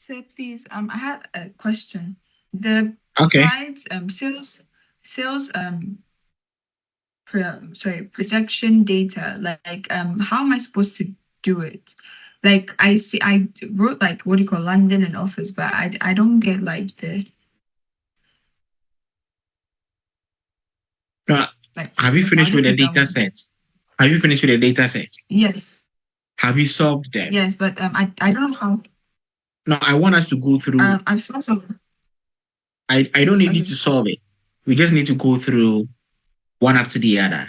So please, I had a question. The Okay. slides, sales, projection data. Like, how am I supposed to do it? Like, I wrote like what do you call London and office, but I don't get like the Now, like. have you Okay, I'll finished with just the leave that data one. set? Have you finished with the data set? Yes, Have you solved them? yes, but I don't know how. Now, I want us to go through. I've saw some. I don't need you to Okay, solve it. We just need to go through one after the other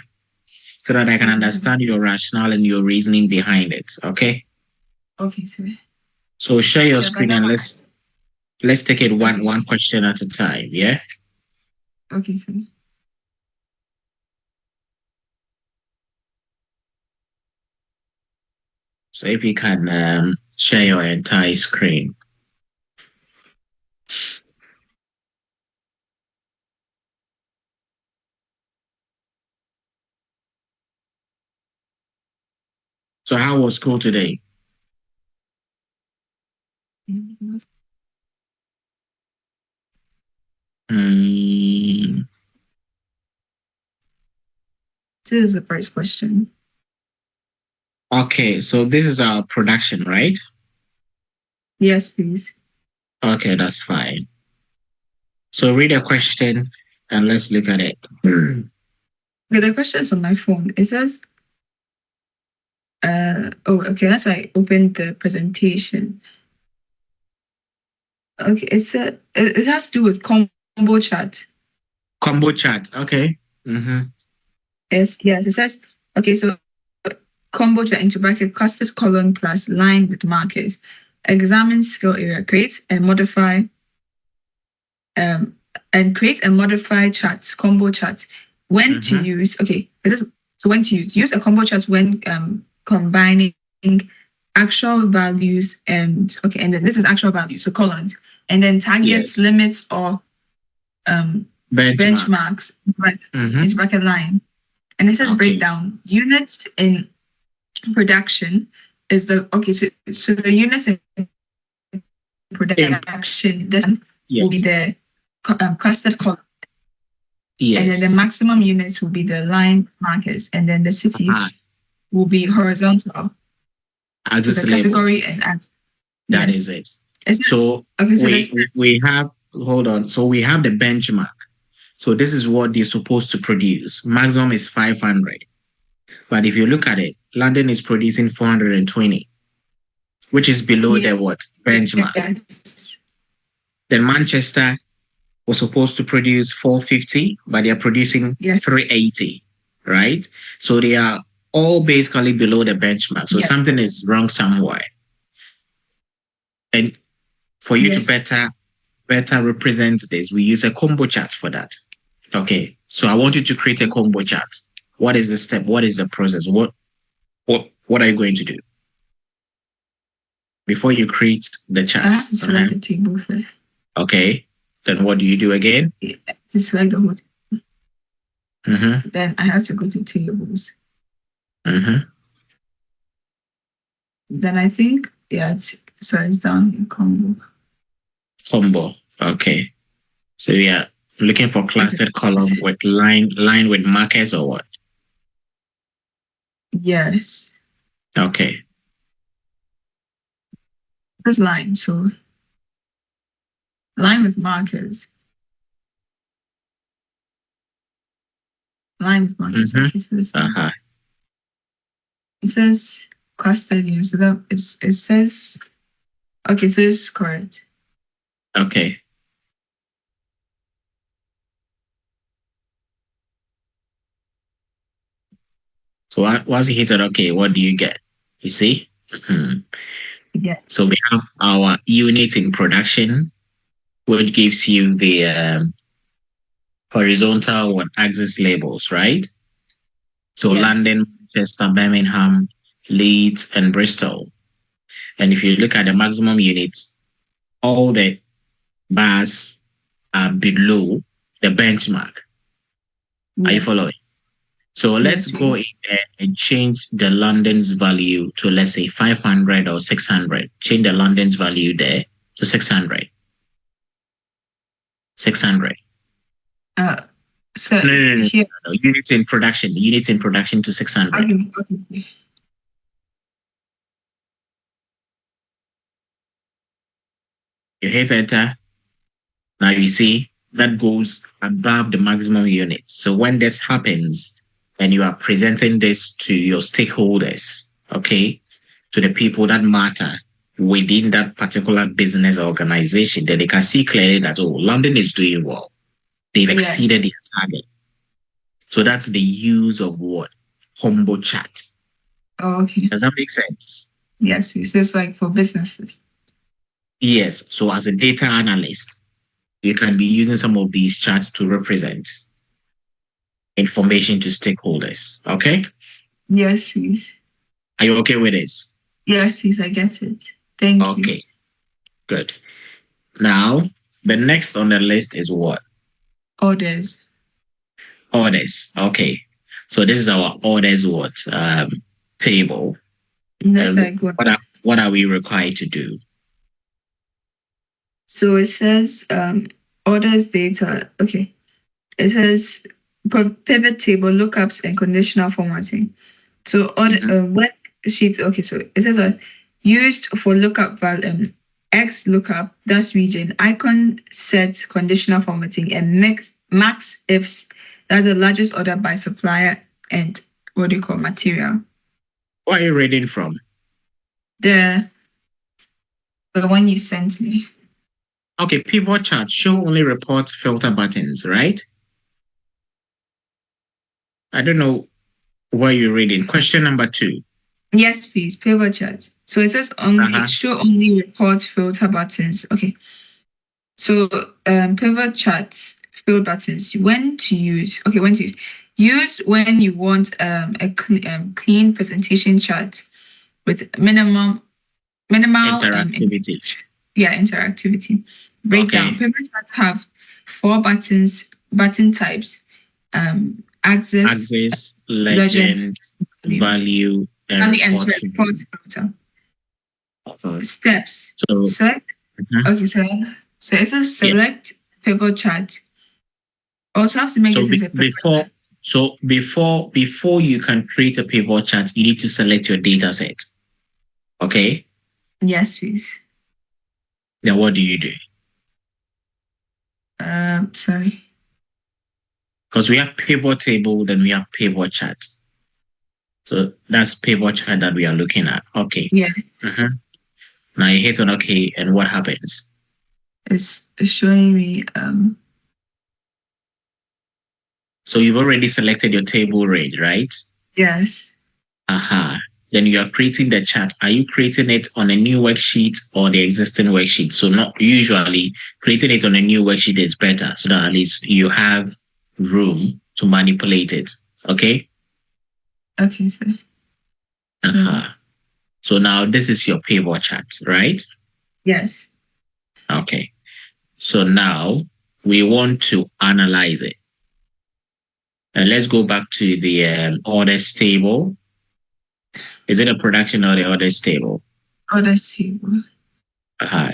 so that I can okay, so understand your rationale and your reasoning behind it. Okay. okay, so So share your yeah, but screen then and let's take it okay, one question at a time. Yeah. okay, so So if you can share your entire screen. So how was school today? Mm, this is the first question. okay, so this is our production, right? Yes, please. Okay, that's fine. So read a question and let's look at it. Okay, the question is on my phone. It says, oh, okay, as I open the presentation. Okay, it has to do with combo chart. Combo chart. Okay. Mm-hmm. Yes, it says, okay, so combo chart into bracket, clustered column plus line with markers. Examine skill area, um, create and modify charts, combo charts. When to Mm-hmm. use, okay, so when to use a combo chart when combining actual values and then this is actual values, so columns, and then targets, Yes. limits, or Benchmark. benchmarks, right, Mm-hmm. into bracket line. And it says Okay. breakdown. Units in production is the okay, so the units in In, production, this one will be yes. the clustered column. And then the Yes. maximum units will be the line markers, and then the cities Uh-huh. will be horizontal. As So it's the labeled. category and add. That is Yes. it. Is it So okay? So we this we have hold on. So we have the benchmark. So this is what they're supposed to produce. Maximum is 500. But if you look at it, London is producing 420, which is below the what? Benchmark. yes, Then Manchester was supposed to produce 450, but they are producing yes, 380, right? So they are all basically below the benchmark. So yes, something is wrong somewhere. And for you to yes. better represent this, we use a combo chart for that. Okay. So I want you to create a combo chart. What is the step? What is the process? What are you going to do before you create the I chart? have to select the table first. Okay. Then what do you do again? To select the whole. Mm-hmm. Then I have to go to tables. Mm-hmm. Then I think it's down here combo. Combo. Okay. So we are looking for clustered column Okay. with line with markers or what? Yes, Okay. this line. So line with markers. Line with markers. Mm-hmm. Okay, so this line. Uh-huh. It says clustered units. So that it says okay. So it's correct. Okay. So once you hit it, okay, what do you get? You see? Mm-hmm. Yeah. So we have our unit in production, which gives you the horizontal axis labels, right? So Yes. London, Manchester, Birmingham, Leeds, and Bristol. And if you look at the maximum units, all the bars are below the benchmark. Are you Yes. following? So let's Yes, go in there and change the London's value to, let's say, 500 or 600. Change the London's value there. to 600. 600. So No. here, Units in production. Units in production to 600. okay. You hit enter. Now you see that goes above the maximum units. So when this happens and you are presenting this to your stakeholders, okay, to the people that matter within that particular business organization, then they can see clearly that, oh, London is doing well. They've exceeded their target. So that's the use of what? Combo chat. Oh, okay. Does that make sense? Yes, please. So it's like for businesses. Yes. So as a data analyst, you can be using some of these charts to represent information to stakeholders. Okay? Yes, please. Are you okay with this? Yes, please. I get it. Thank you. Okay. Good. Now, the next on the list is what? Orders. Orders. Okay. So this is our orders what table. That's what are we required to do? So it says orders data. Okay. It says pivot table, lookups, and conditional formatting. So order worksheet. Okay. So it says used for lookup value, X lookup, that's region, icon set, conditional formatting, and max ifs. That's the largest order by supplier and what do you call material. What are you reading from? The one you sent me. Okay, pivot chart, show only report filter buttons, right? I don't know what you're reading. Question number 2. Yes, please. Pivot chart. So it says only show only report filter buttons. Okay. So pivot charts, field buttons. When to use? Okay, when to use? Use when you want a clean presentation chart with minimal interactivity. Interactivity. Breakdown. Okay. Pivot charts have 4 button types. Axis, legend, value, and report filter. Steps. So select. Okay, so it says select pivot chart. Also have to make this into a pivot chart. Before you can create a pivot chart, you need to select your data set. Okay? Yes, please. Then what do you do? Sorry. Because we have pivot table, then we have pivot chart. So that's pivot chart that we are looking at. Okay. Yes. Now you hit on OK, and what happens? It's showing me. So you've already selected your table range, right? Yes. Then you are creating the chart. Are you creating it on a new worksheet or the existing worksheet? So not usually creating it on a new worksheet is better, so that at least you have room to manipulate it. Okay? Okay, sir. So now this is your pivot chart, right? Yes. Okay. So now we want to analyze it. And let's go back to the orders table. Is it a production or the orders table? Orders table.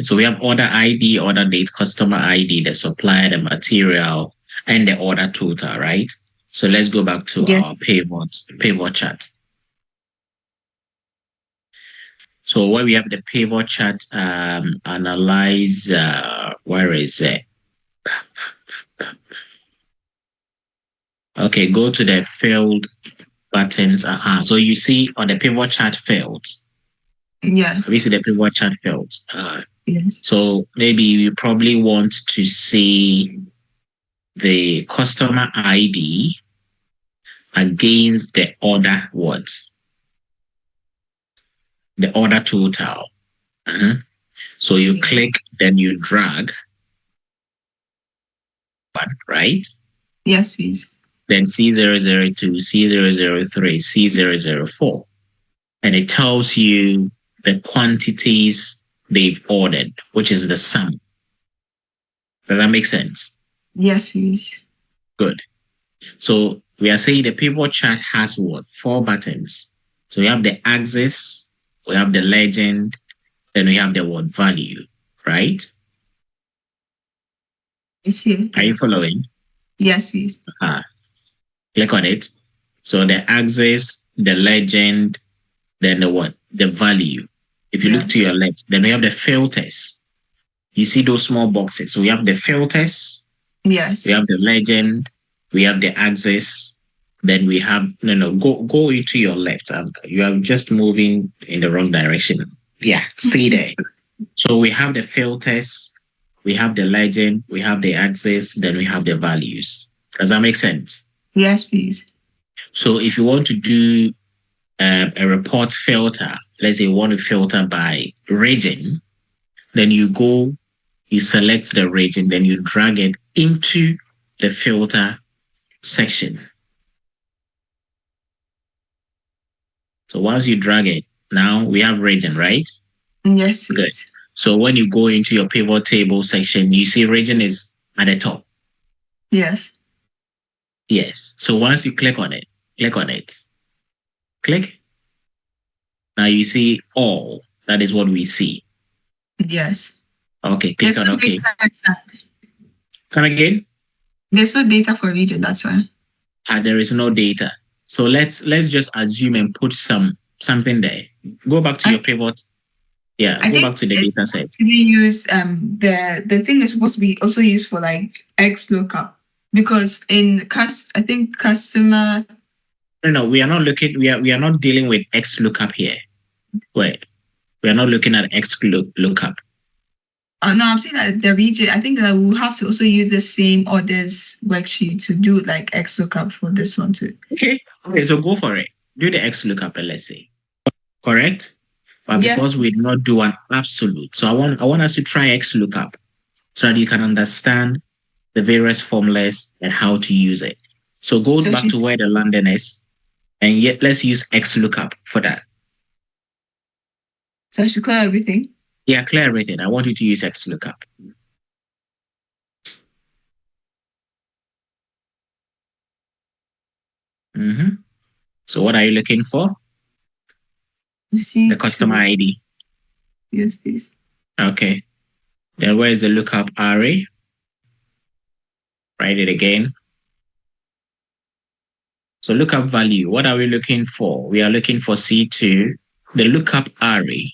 So we have order ID, order date, customer ID, the supplier, the material, and the order total, right? So let's go back to our pivot chart. So where we have the pivot chart, analyze, where is it? Okay, go to the field buttons. So you see on the pivot chart fields. Yes. We see the pivot chart fields. Yes. So maybe you probably want to see the customer ID against the order what? The order total. So you click, then you drag. Right? Yes, please. Then C002, C003, C004. And it tells you the quantities they've ordered, which is the sum. Does that make sense? Yes, please. Good. So we are saying the pivot chart has what? 4 buttons. So we have the axis, we have the legend, then we have the word value. right? I see. Are you Yes. following? Yes, please. Click on it. So the axis, the legend, then the what? The value. If you look to Yes. your left, then we have the filters. You see those small boxes. So we have the filters, Yes. we have the legend, we have the axis, then we have go into your left. You are just moving in the wrong direction. Yeah, stay there. So we have the filters, we have the legend, we have the axis, then we have the values. Does that make sense? Yes, please. So if you want to do a report filter, let's say you want to filter by region, then you select the region, then you drag it into the filter section. So once you drag it, now we have region, right? Yes, please. Good. So when you go into your pivot table section, you see region is at the top. Yes. Yes. So once you click on it, click. Now you see all. That is what we see. Yes. Okay, click on OK. Come again? There's no data for region, that's why. There is no data. So let's just assume and put something there. Go back to your pivot. Yeah, go back to the data set. We use the thing is supposed to be also used for like XLOOKUP, because in customer. No, we are not looking. We are not dealing with XLOOKUP here. Wait, we are not looking at XLOOKUP. No, I'm saying that the region. I think that we'll have to also use the same orders worksheet to do like XLOOKUP for this one too. Okay. So go for it. Do the XLOOKUP, let's say. Correct. But because we did not do an absolute, so I want us to try XLOOKUP so that you can understand the various formulas and how to use it. So go back to where the London is, and yet let's use XLOOKUP for that. So I should clear everything? Yeah, clear everything. I want you to use XLOOKUP. So what are you looking for? The customer ID. Yes, please. Okay. Then where's the lookup array? Write it again. So lookup value, what are we looking for? We are looking for C2, the lookup array.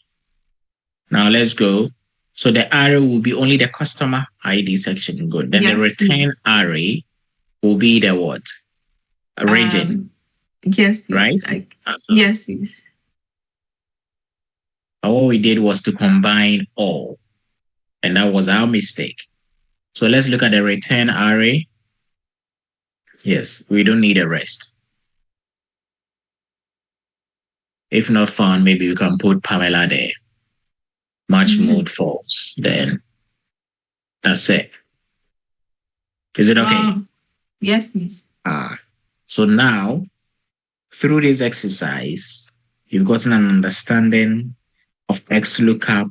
Now let's go. So the array will be only the customer ID section. Good. Then the return array will be the what? A region. Yes, please. Right? Yes, please. All we did was to combine all. And that was our mistake. So let's look at the return array. Yes, we don't need a rest. If not found, maybe we can put Pamela there. Match mode false. Then that's it. Is it okay? Yes, please. So now, through this exercise, you've gotten an understanding of XLOOKUP,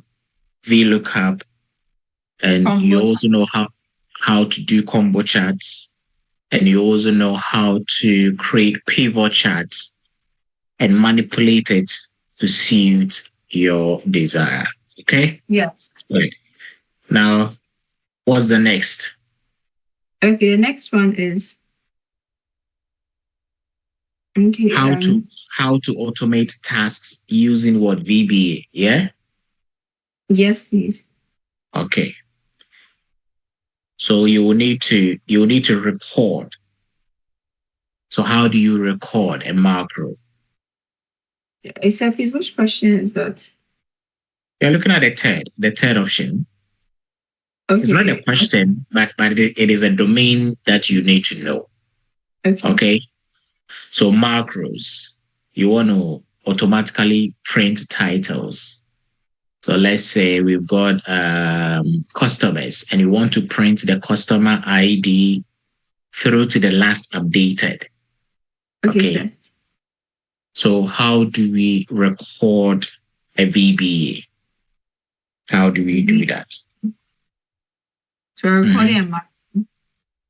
VLOOKUP, and you also know how to do combo charts, and you also know how to create pivot charts and manipulate it to suit your desire. Okay? Yes. Right. Now, what's the next? Okay, the next one is how to automate tasks using what? VBA, yeah? Yes, please. Okay. So you will need to record. So how do you record a macro? Except please, which question is that? You're looking at the third option. Okay. It's not a question, but it is a domain that you need to know. Okay. So macros, you want to automatically print titles. So let's say we've got customers and you want to print the customer ID through to the last updated. Okay. Sure. So how do we record a VBA? How do we do that? So we're recording a macro.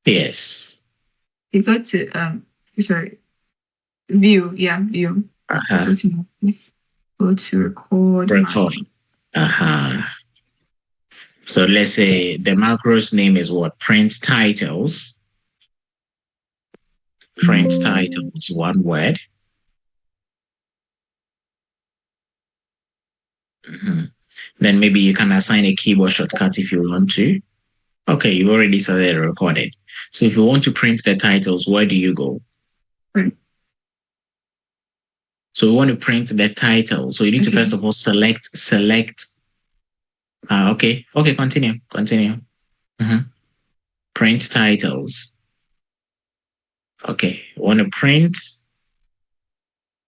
Yes. You go to view. Yeah, view. Go to record. So let's say the macro's name is what? Print titles. Print titles, one word. Then maybe you can assign a keyboard shortcut if you want to. Okay, you already started recording. So if you want to print the titles, where do you go? Print. So we want to print the title. So you need to first of all select. Okay, continue. Print titles. Okay, we want to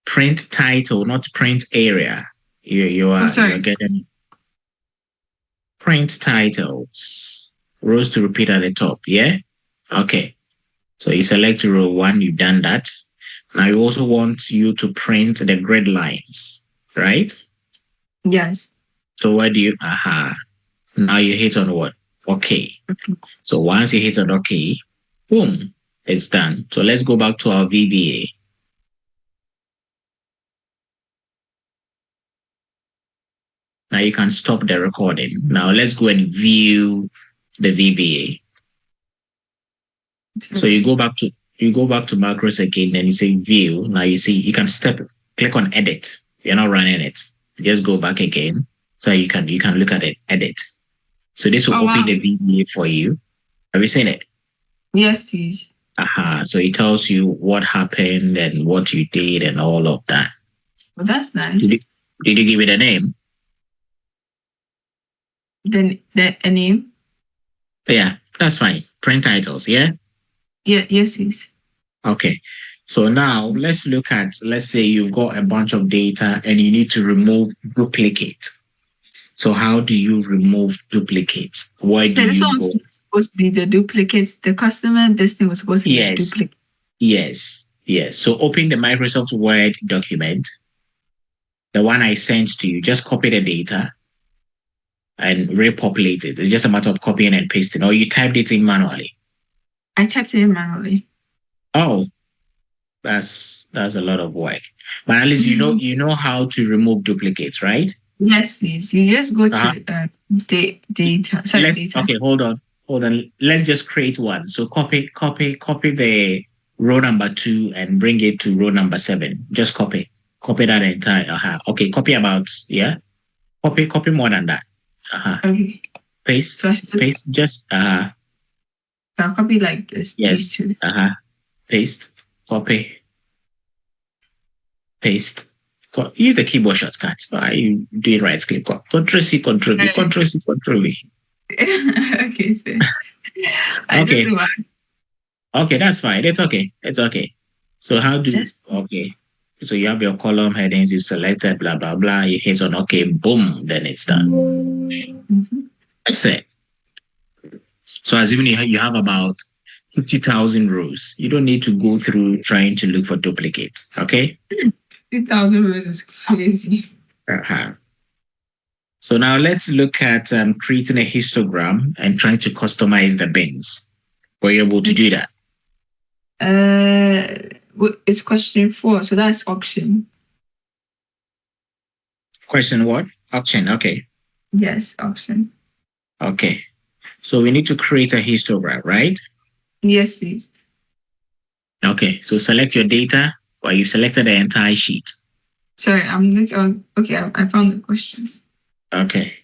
print title, not print area. You're getting print titles. Rows to repeat at the top, yeah? Okay. So you select row 1, you've done that. Now you also want you to print the grid lines, right? Yes. So where do you, now you hit on what? Okay. So once you hit on okay, boom, it's done. So let's go back to our VBA. Now you can stop the recording. Now let's go and view the VBA. So you go back to macros again, then you say view. Now you see you can click on edit. You're not running it. Just go back again. So you can look at it, edit. So this will open the VBA for you. Have you seen it? Yes, please. So it tells you what happened and what you did and all of that. Well, that's nice. Did you give it a name? Then a name? Yeah, that's fine. Print titles, yeah? Yeah, yes, please. Okay. So now let's say you've got a bunch of data and you need to remove duplicate. So how do you remove duplicate? Why do you go? Supposed to be the duplicates. The customer, this thing was supposed to be the duplicate. Yes. So open the Microsoft Word document, the one I sent to you. Just copy the data and repopulate it. It's just a matter of copying and pasting, or you typed it in manually. I typed it in manually. Oh, that's a lot of work. But at least you know how to remove duplicates, right? Yes, please. You just go to data. Data. Okay, hold on. Let's just create one. So copy the row number 2 and bring it to row number 7. Just copy that entire. Okay, copy about Copy more than that. Okay. Paste. Just I'll copy like this. Yes. Paste. Copy. Paste. Use the keyboard shortcut. You do it right click. Control C, Control V. Control C, Control V. Okay, sir. Okay. Okay, that's fine. It's okay. So okay. So you have your column headings, you selected, blah, blah, blah. You hit on okay, boom, then it's done. That's it. So assuming you have about 50,000 rows, you don't need to go through trying to look for duplicates, okay? 50,000 rows is crazy. So now let's look at creating a histogram and trying to customize the bins. Were you able to do that? It's question 4, so that's auction. Question what? Auction, okay. Yes, auction. Okay. So we need to create a histogram, right? Yes, please. Okay, so select your data, or you've selected the entire sheet. Sorry, I'm looking. Okay, I found the question. Okay.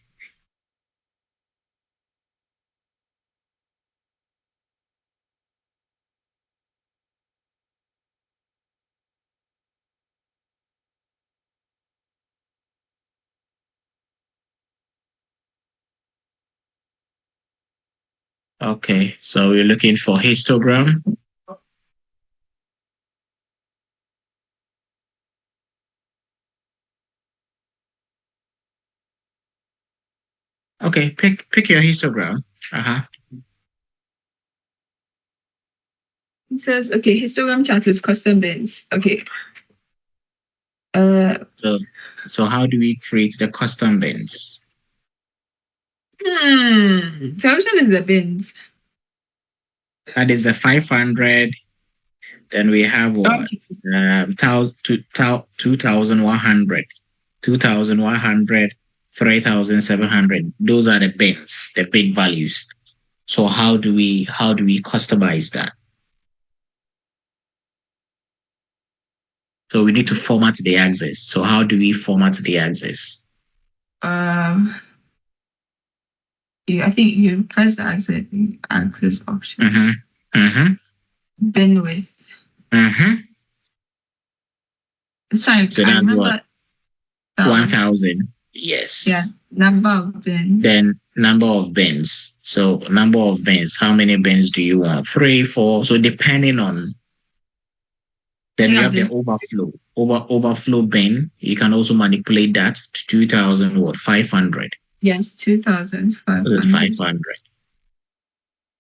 Okay, so we're looking for histogram. Okay, pick your histogram. It says, okay, histogram chart with custom bins. Okay. So how do we create the custom bins? So which one is the bins? That is the 500. Then we have what? 2,100. 2,100, 3,700. Those are the bins, the big values. So how do we customize that? So we need to format the axis. So how do we format the axis? I think you press the axis option. Bin width. Sorry, So I that's remember what? 1,000. Yes. Yeah, number of bins. Then number of bins. So number of bins. How many bins do you want? 3, 4. So depending on. Then we have the overflow bin. You can also manipulate that to 2,500. Yes, 2,500. 500.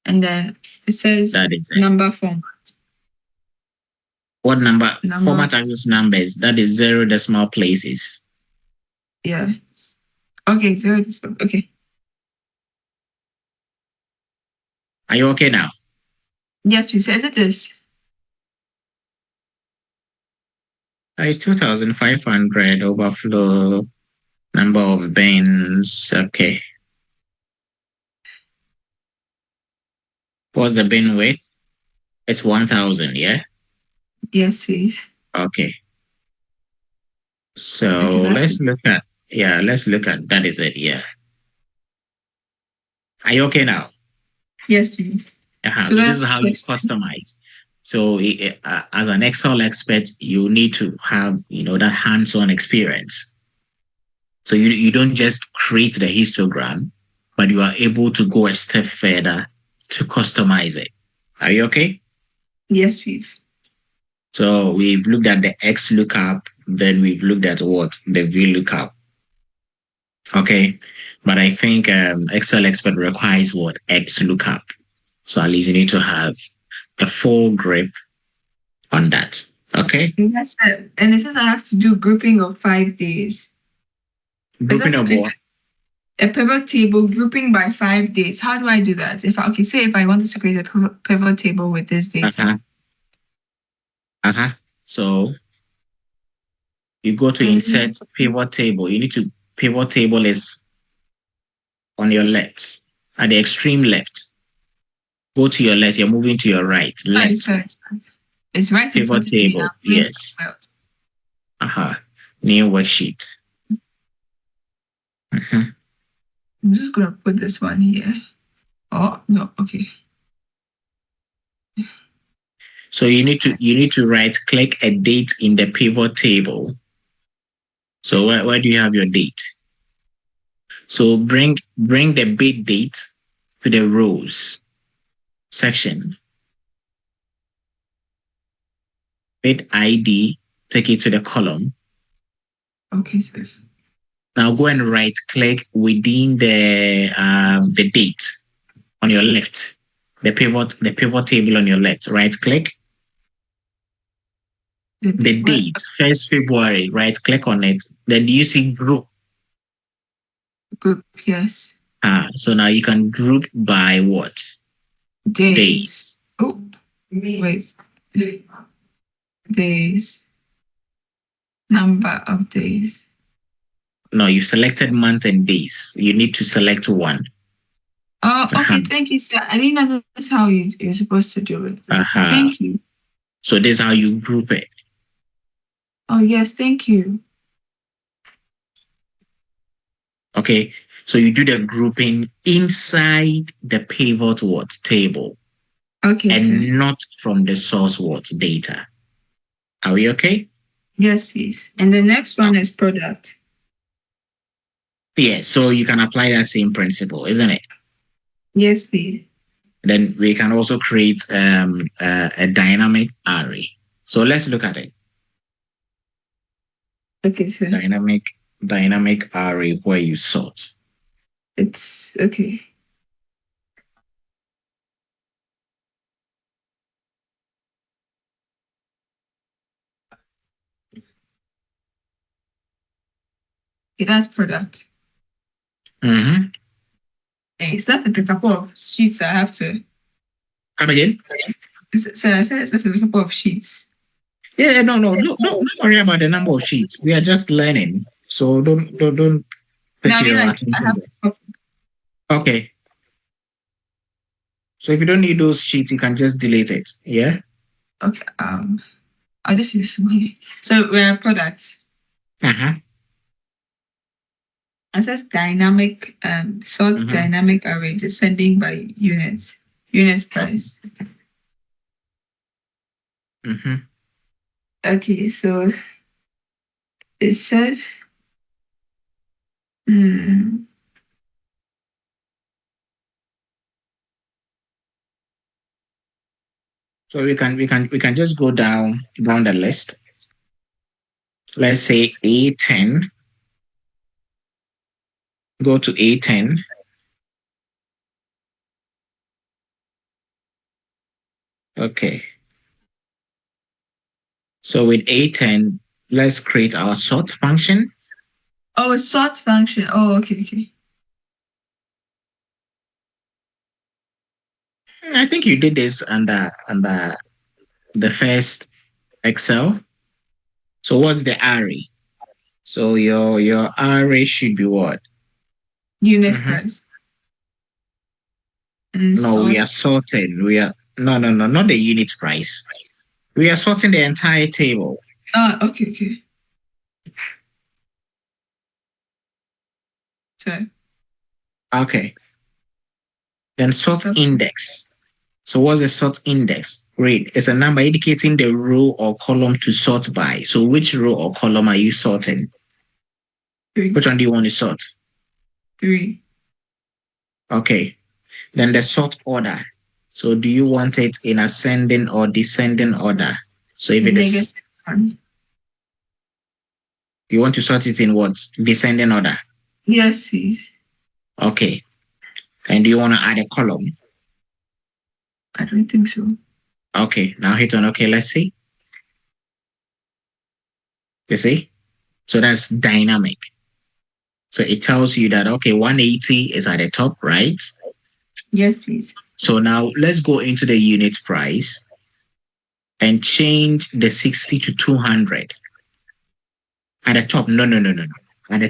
And then it says That is it. number format. What number? Format axis numbers. That is 0 decimal places. Yes. Okay, 0 decimal. Okay. Are you okay now? Yes, please. Is it this? It's 2,500 overflow. Number of bins. Okay. What's the bin width? It's 1,000, yeah? Yes, please. Okay. So let's look at that is it, yeah. Are you okay now? Yes, please. So this is how you customize. So as an Excel expert, you need to have, that hands-on experience. So you don't just create the histogram, but you are able to go a step further to customize it. Are you okay? Yes, please. So we've looked at the X lookup, then we've looked at the V lookup. Okay, but I think Excel expert requires X lookup. So at least you need to have a full grip on that. Okay. Yes, sir. And it says I have to do grouping of 5 days. Grouping of what? A pivot table grouping by 5 days. How do I do that? If I wanted to create a pivot table with this data. So you go to insert pivot table. You need to pivot table is on your left, at the extreme left. Go to your left. You're moving to your right. Left. Sorry. It's right. Pivot table. Yes. New worksheet. I'm just gonna put this one here. Oh no. Okay. So you need to right click a date in the pivot table. So where do you have your date? So bring the bid date to the rows section. Bid ID, take it to the column. Okay, sir. Now go and right click within the date on your left. The pivot table on your left. Right click. The date, 1st February, right click on it. Then do you see group? Group, yes. So now you can group by what? Days. Oh, wait. Days. Number of days. No, you've selected month and days. You need to select one. Oh, okay. Thank you, sir. I didn't know that's how you're supposed to do it. Thank you. So this is how you group it. Oh, yes. Thank you. Okay. So you do the grouping inside the pivot table. Okay. And not from the source data. Are we okay? Yes, please. And the next one is product. Yeah. So you can apply that same principle, isn't it? Yes, please. Then we can also create a dynamic array. So let's look at it. Okay, sir. Dynamic array where you sort. It's okay. It has product. It's not a couple of sheets I have to. Come again? So I said it's not a couple of sheets. Yeah, no, don't worry about the number of sheets. We are just learning. So don't No, I Take mean, your like, I attention have there. to. Okay. So if you don't need those sheets, you can just delete it. Yeah. Okay. I'll just use my. So we have products. Uh-huh. It says dynamic sort Mm-hmm. dynamic array descending by units price. Mm-hmm. Okay, so it says hmm, So we can just go down the list. Let's say A10. Go to A10. Okay. So with A10, let's create our sort function. oh, a sort function. Oh, okay. I think you did this under the first Excel. So what's the array? So your array should be what? Unit Mhm. price. And No, we sort. are sorting. We are no, not the unit price. We are sorting the entire table. Ah, okay. So Okay. Then sort sort. index. So what's the sort index? Great. It's a number indicating the row or column to sort by. So which row or column are you sorting? Three. Which one do you want to sort? 3. Okay. Then the sort order. So do you want it in ascending or descending order? So if it is, Negative 1. you want to sort it in what? Descending order. Yes, please. Okay. And do you want to add a column? I don't think so. Okay. Now hit on okay. Let's see. You see? So that's dynamic. So it tells you that, okay, 180 is at the top, right? Yes, please. So now let's go into the unit price and change the 60 to 200. At the top. No. At the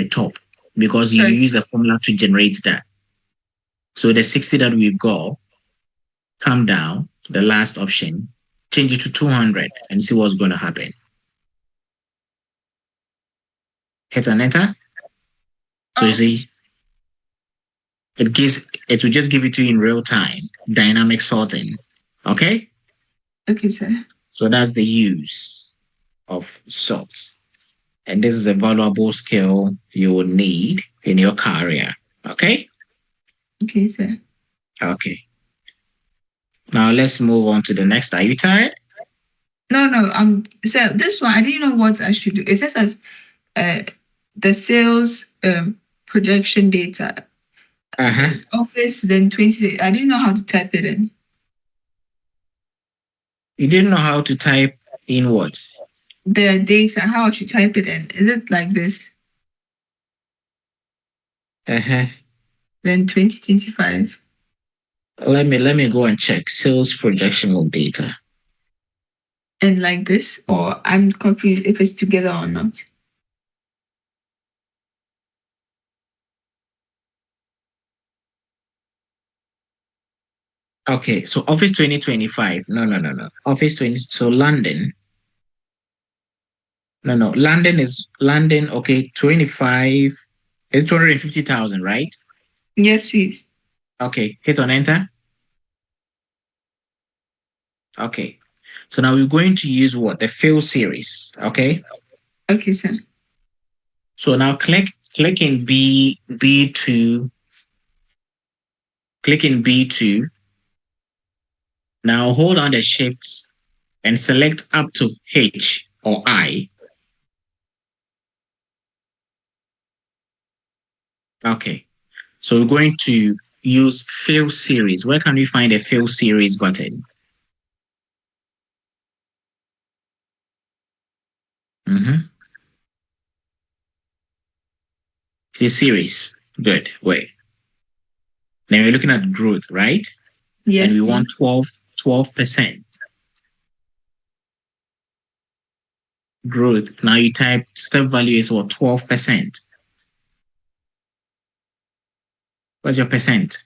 top. Because you Sorry. use the formula to generate that. So the 60 that we've got, come down to the last option, change it to 200 and see what's going to happen. Hit and enter. So you see, it will just give it to you in real time, dynamic sorting. Okay? Okay, sir. So that's the use of sorts. And this is a valuable skill you will need in your career. Okay? Okay, sir. Okay. Now let's move on to the next. Are you tired? No. So this one I didn't know what I should do. It says as the sales projection data. Uh-huh. It's office then 20. I didn't know how to type it in. You didn't know how to type in what? The data, how I should type it in. Is it like this? Uh-huh. Then 2025. Let me go and check sales projection of data. And like this, or I'm confused if it's together or not. Okay, so Office 2025. No. Office 20. So London. No. London. Okay, 25. It's 250,000, right? Yes, please. Okay, hit on enter. Okay, so now we're going to use what? The fill series. Okay. Okay, sir. So now click in B2. Click in B2. Now hold on the shift and select up to H or I. Okay. So we're going to use fill series. Where can we find a fill series button? See series. Good. Wait. Then we're looking at growth, right? Yes. And we want 12%. Growth. Now you type step value is what? 12%. What's your percent?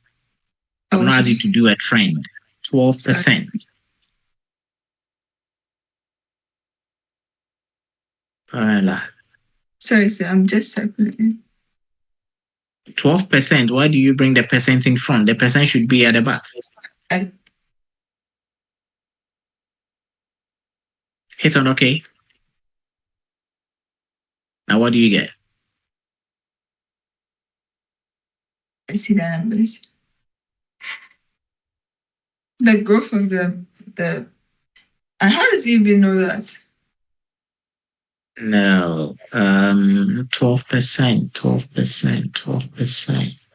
I'm not asking you to do a trend. 12%. Sorry, sir. I'm just typing it in. 12%. Why do you bring the percent in front? The percent should be at the back. Hit on OK. Now, what do you get? I see the numbers. The growth of the. How does he even know that? No, 12%, 12%, 12%.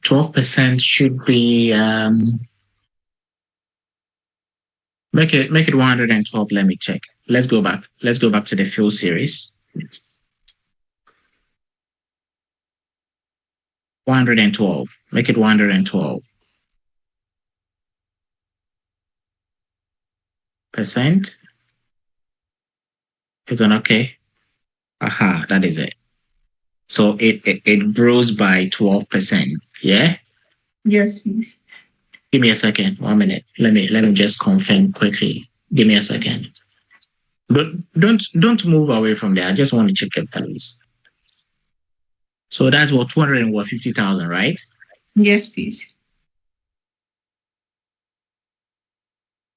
12% should be make it 112. Let me check. Let's go back. Let's go back to the fill series. 112. Make it 112. Percent. It's an OK. Aha, that is it. So it grows by 12%. Yeah? Yes, please. Give me a second. 1 minute. Let me just confirm quickly. Give me a second. But don't move away from there. I just want to check your values. So that's what 250,000, right? Yes, please.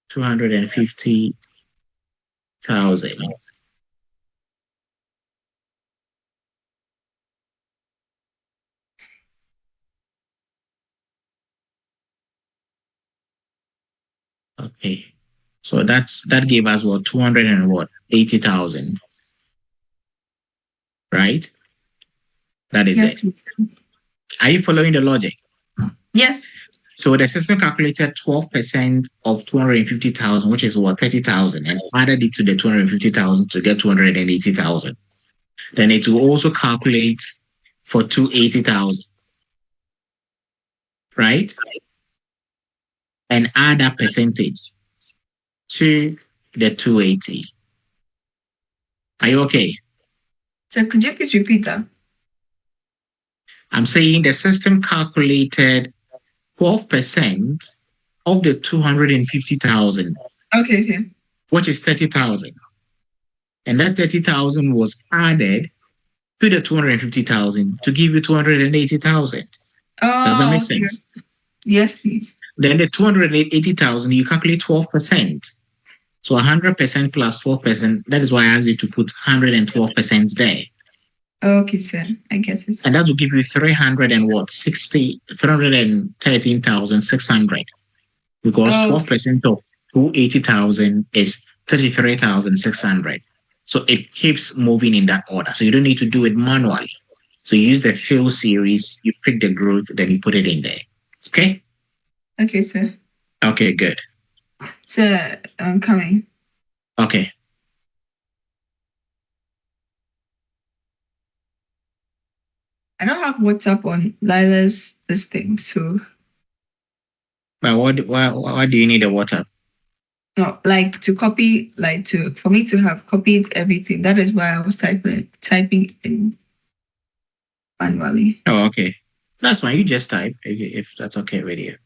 250,000. Okay. So that gave us what 280,000. Right? That is it. Please. Are you following the logic? Yes. So the system calculated 12% of 250,000, which is what 30,000, and added it to the 250,000 to get 280,000. Then it will also calculate for 280,000, right? And add that percentage to the 280. Are you okay? So could you please repeat that? I'm saying the system calculated 12% of the 250,000. Okay. Which is 30,000. And that 30,000 was added to the 250,000 to give you 280,000. Does that make sense? Yes, please. Then the 280,000, you calculate 12%. So 100% plus 12%. That is why I asked you to put 112% there. Okay, sir. I get it. And that will give you 313,600. Because 12% of 280,000 is 33,600. So it keeps moving in that order. So you don't need to do it manually. So you use the fill series, you pick the growth, then you put it in there. Okay? Okay, sir. Okay, good. Sir, I'm coming. Okay. I don't have WhatsApp on Lila's this thing, so. But why do you need a WhatsApp? No, like to copy, for me to have copied everything. That is why I was typing in manually. Oh, okay. That's fine. You just type if that's okay with you.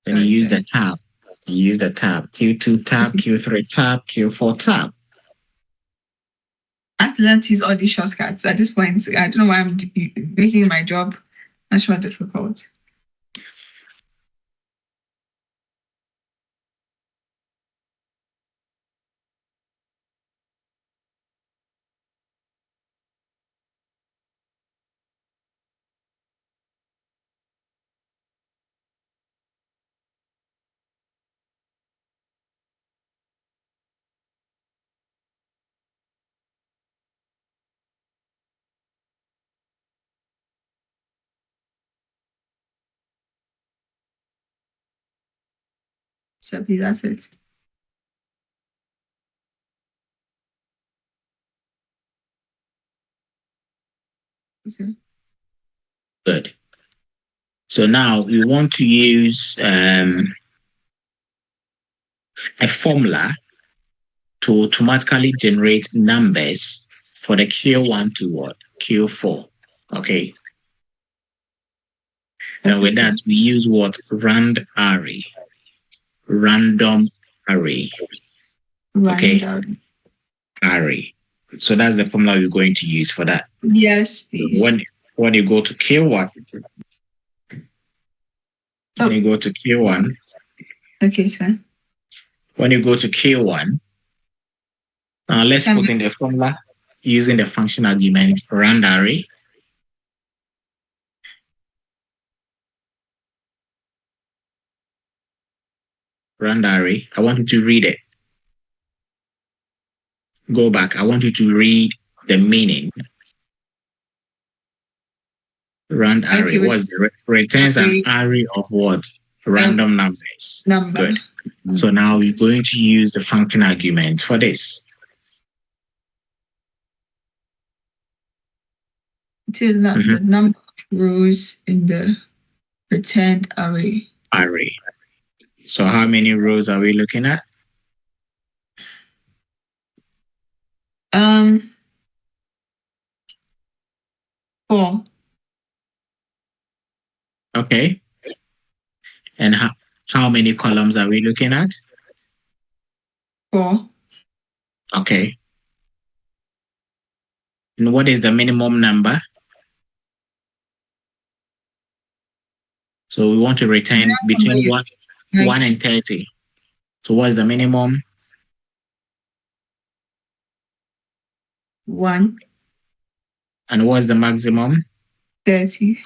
Then you use the tab. You use the tab. Q2 tab, Q3 tab, Q4 tab. I have to learn to use all these shortcuts. At this point, I don't know why I'm making my job much more difficult. So please, that's it. Good. So now we want to use a formula to automatically generate numbers for the Q1 to what? Q4. Okay. And with that, we use what? Rand array. Random array. Okay. Array. So that's the formula we're going to use for that. Yes, please. When you go to Q1, when you go to Q1. Okay, sir. When you go to Q1, let's put in the formula using the function argument rand array. Rand array. I want you to read it. Go back. I want you to read the meaning. Rand array returns an array of what? Random numbers. Good. So now we're going to use the function argument for this. The number of rows in the returned array. So how many rows are we looking at? 4. Okay. And how many columns are we looking at? 4. Okay. And what is the minimum number? So we want to return between 1 and 30. So what is the minimum? 1. And what is the maximum? 30.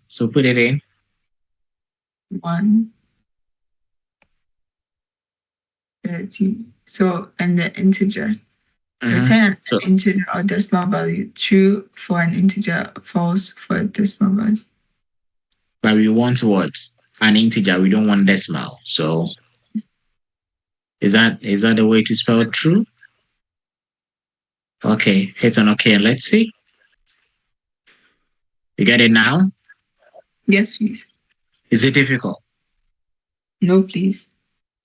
So put it in. 1. 30. So, and the integer. Return an integer or decimal value. True for an integer, false for a decimal value. But we want what? An integer. We don't want decimal. So is that the way to spell true? Okay, hit on okay, and let's see. You get it now? Yes, please. Is it difficult? No, please.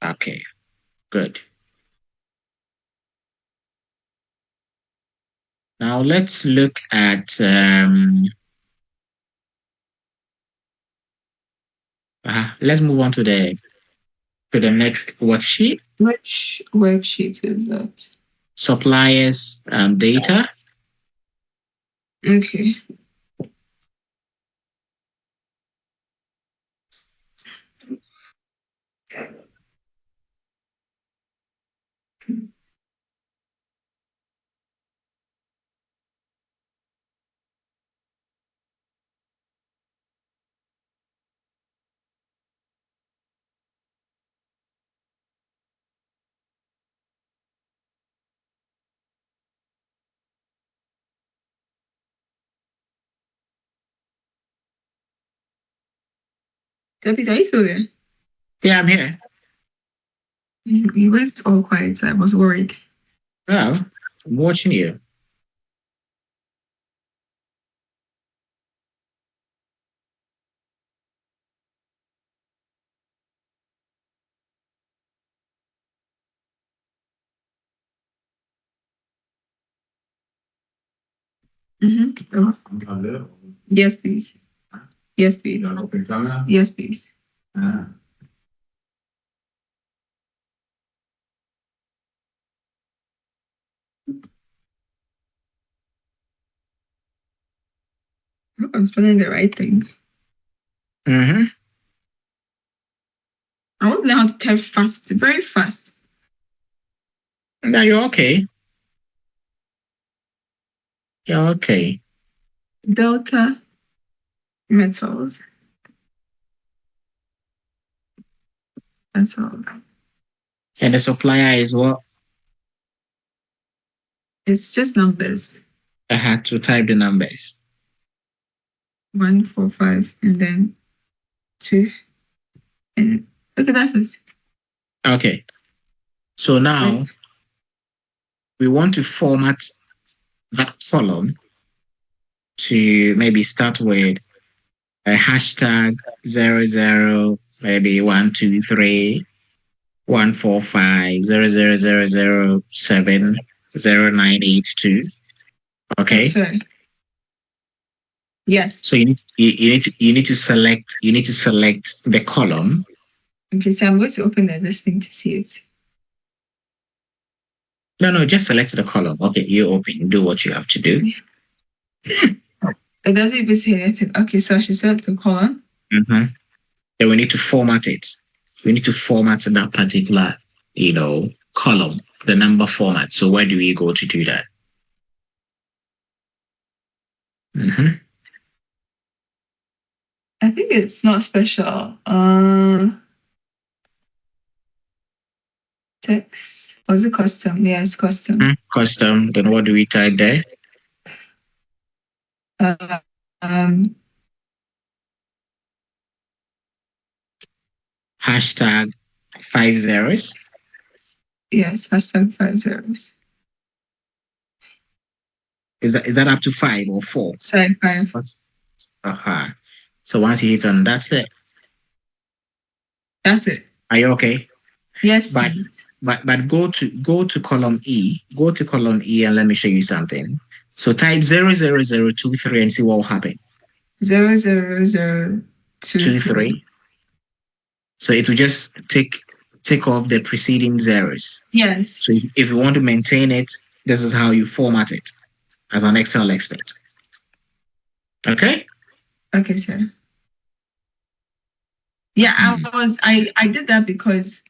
Okay, good. Now let's look at let's move on to the next worksheet. Which worksheet is that? Suppliers data. Okay. Tepis, are you still there? Yeah, I'm here. You went all quiet, so I was worried. No, I'm watching you. Yes, please. Yes, please. Yes, please. I'm spelling the right thing. I want to learn how to type fast, very fast. No, you're okay. You're okay. Delta Metals. That's all. And the supplier is what? It's just numbers. I had to type the numbers. 1, 4, 5, and then 2. And okay, that's it. Okay. So now we want to format that column to maybe start with a hashtag 00, maybe 1, 2, 3, 14500070982. Okay. Sorry. Yes. So you need to select the column. Okay, so I'm going to open this thing to see it. No, just select the column. Okay, you open, do what you have to do. It doesn't even say anything. Okay, so I should select the column. Then we need to format it. We need to format that particular, column, the number format. So where do we go to do that? I think it's not special. Text. Was it custom? Yeah, it's custom. Custom. Then what do we type there? Hashtag 5 zeros. Yes, hashtag 5 zeros. Is that up to 5 or 4? Sorry, 5. So once you hit on, that's it. That's it. Are you okay? Yes, but go to column E. Go to column E and let me show you something. So type 00023 and see what will happen. 00023. So it will just take off the preceding zeros. Yes. So if you want to maintain it, this is how you format it as an Excel expert. Okay? Okay, sir. Yeah, I did that because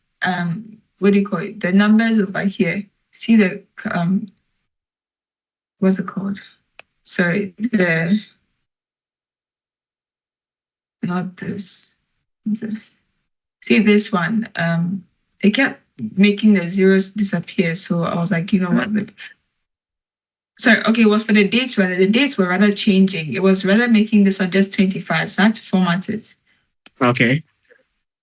what do you call it? The numbers over here. See the what's it called? Sorry, not this. See this one. It kept making the zeros disappear. So I was like, you know what? Sorry, okay, it was for the dates rather. The dates were rather changing. It was rather making this one just 25. So I had to format it. Okay.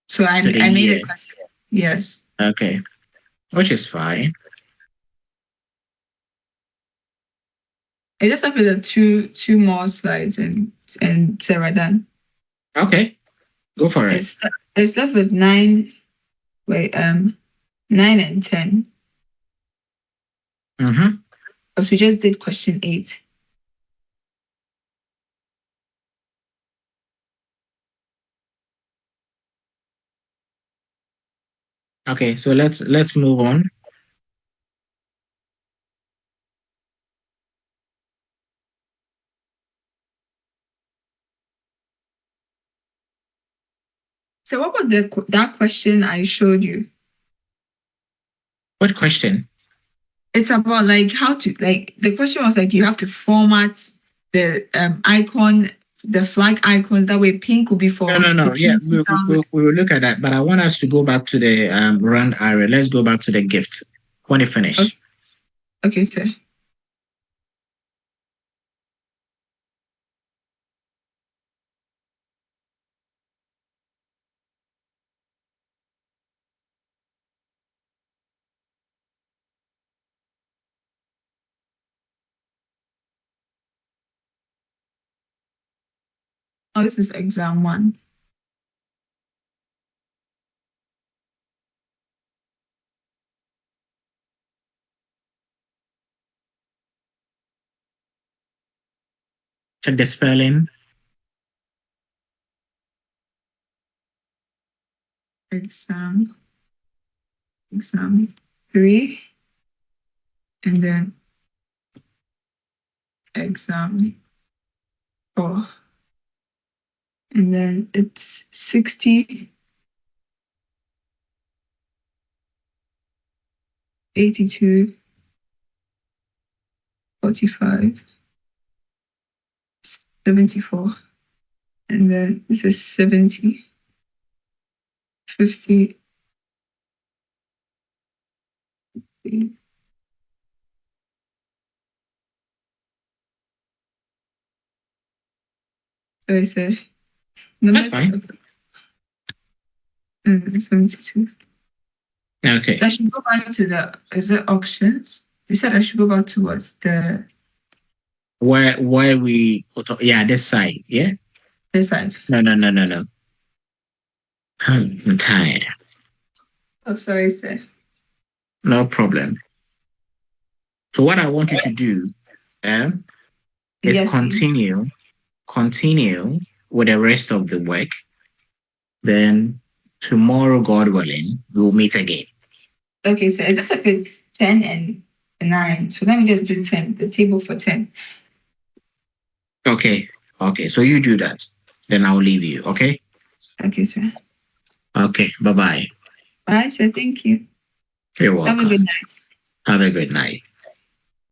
So I made it custom. Yes. Okay. Which is fine. I just have the two more slides and Sarah done. Okay. Go for it. It's left with 9. Wait, 9 and 10. Because we just did question 8. Okay, so let's move on. So what was that question I showed you? What question? It's about how to the question was you have to format the icon, the flag icons, that way pink will be for no. Yeah, we will look at that, but I want us to go back to the run area. Let's go back to the gift when you finish. Okay, sir. Oh, this is exam 1. Check the spelling. Exam 3, and then exam 4, and then it's 60, 82, 45, 74, and then this is 70, 50. So I said, That's fine. 72. Okay. So I should go back to is it auctions? You said I should go back towards the... Where we... Yeah, this side, yeah? This side. No. I'm tired. Oh, sorry, sir. No problem. So what I want you to do is Yes, please. continue with the rest of the work. Then tomorrow, God willing, we'll meet again. Okay, so it's just like a 10 and a 9. So let me just do 10, the table for 10. Okay. Okay. So you do that. Then I'll leave you. Okay. Okay, sir. Okay. Bye bye. Bye, sir. Thank you. You're Have a good welcome. night. Have a good night.